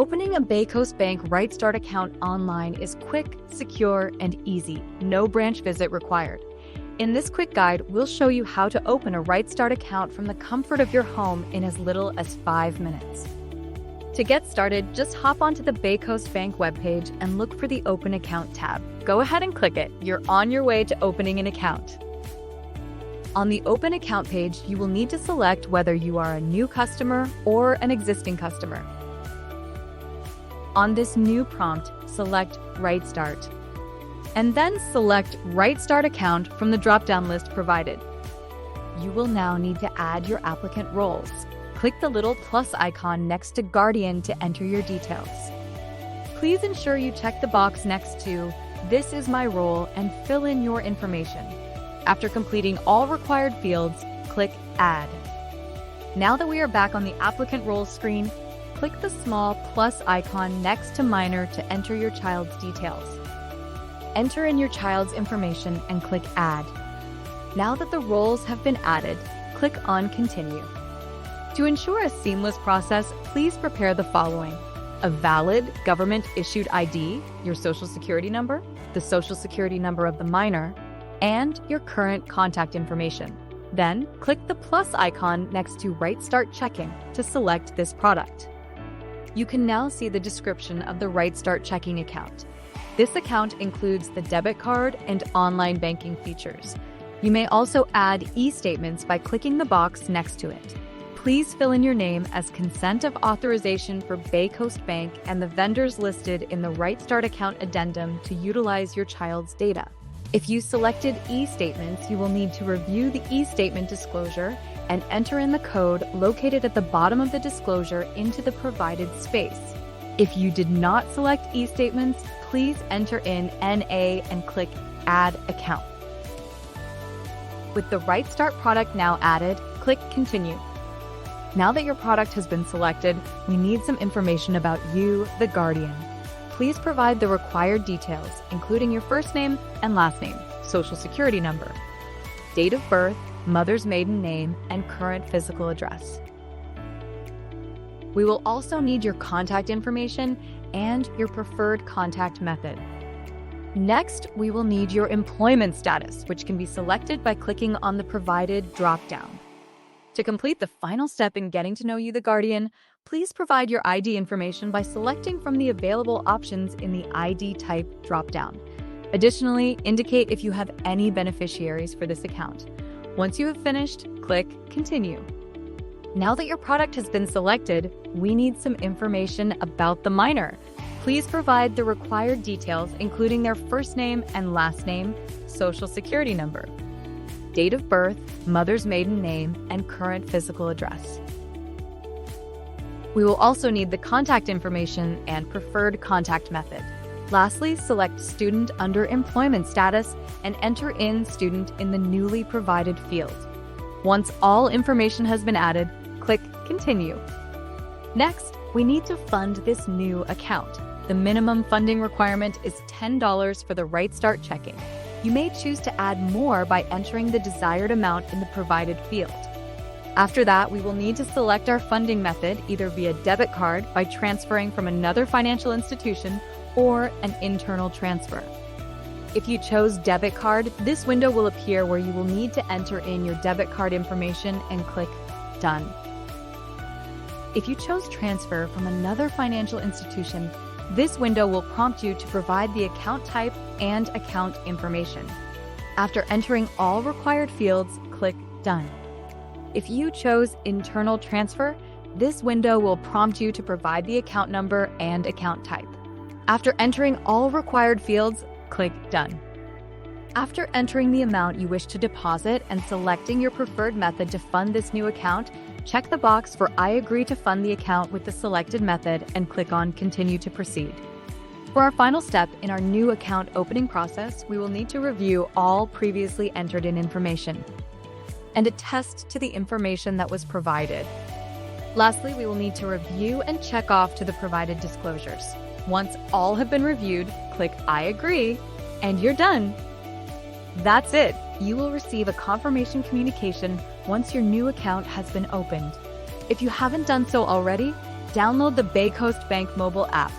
Opening a BayCoast Bank RightStart account online is quick, secure, and easy. No branch visit required. In this quick guide, we'll show you how to open a RightStart account from the comfort of your home in as little as 5 minutes. To get started, just hop onto the BayCoast Bank webpage and look for the Open Account tab. Go ahead and click it. You're on your way to opening an account. On the Open Account page, you will need to select whether you are a new customer or an existing customer. On this new prompt, select RightStart, and then select RightStart account from the drop-down list provided. You will now need to add your applicant roles. Click the little plus icon next to Guardian to enter your details. Please ensure you check the box next to "This is my role" and fill in your information. After completing all required fields, click Add. Now that we are back on the applicant roles screen, click the small plus icon next to Minor to enter your child's details. Enter in your child's information and click Add. Now that the roles have been added, click on Continue. To ensure a seamless process, please prepare the following: a valid government-issued ID, your Social Security number, the Social Security number of the minor, and your current contact information. Then, click the plus icon next to RightStart Checking to select this product. You can now see the description of the RightStart checking account. This account includes the debit card and online banking features. You may also add e-statements by clicking the box next to it. Please fill in your name as consent of authorization for BayCoast Bank and the vendors listed in the RightStart account addendum to utilize your child's data. If you selected e-statements, you will need to review the e-statement disclosure and enter in the code located at the bottom of the disclosure into the provided space. If you did not select e-statements, please enter in NA and click Add Account. With the RightStart product now added, click Continue. Now that your product has been selected, we need some information about you, the guardian. Please provide the required details, including your first name and last name, Social Security number, date of birth, mother's maiden name, and current physical address. We will also need your contact information and your preferred contact method. Next, we will need your employment status, which can be selected by clicking on the provided drop-down. To complete the final step in getting to know you, the guardian, please provide your ID information by selecting from the available options in the ID type drop-down. Additionally, indicate if you have any beneficiaries for this account. Once you have finished, click Continue. Now that your product has been selected, we need some information about the minor. Please provide the required details, including their first name and last name, Social Security number, date of birth, mother's maiden name, and current physical address. We will also need the contact information and preferred contact method. Lastly, select Student under Employment Status and enter in Student in the newly provided field. Once all information has been added, click Continue. Next, we need to fund this new account. The minimum funding requirement is $10 for the RightStart checking. You may choose to add more by entering the desired amount in the provided field. After that, we will need to select our funding method, either via debit card by transferring from another financial institution or an internal transfer. If you chose debit card, this window will appear where you will need to enter in your debit card information and click Done. If you chose transfer from another financial institution, this window will prompt you to provide the account type and account information. After entering all required fields, click Done. If you chose internal transfer, this window will prompt you to provide the account number and account type. After entering all required fields, click Done. After entering the amount you wish to deposit and selecting your preferred method to fund this new account, check the box for I agree to fund the account with the selected method and click on Continue to proceed. For our final step in our new account opening process, we will need to review all previously entered in information and attest to the information that was provided. Lastly, we will need to review and check off to the provided disclosures. Once all have been reviewed, click I agree, and you're done. That's it. You will receive a confirmation communication once your new account has been opened. If you haven't done so already, Download the BayCoast Bank mobile app.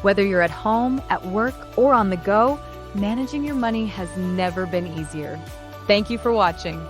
Whether you're at home, at work, or on the go, managing your money has never been easier. Thank you for watching.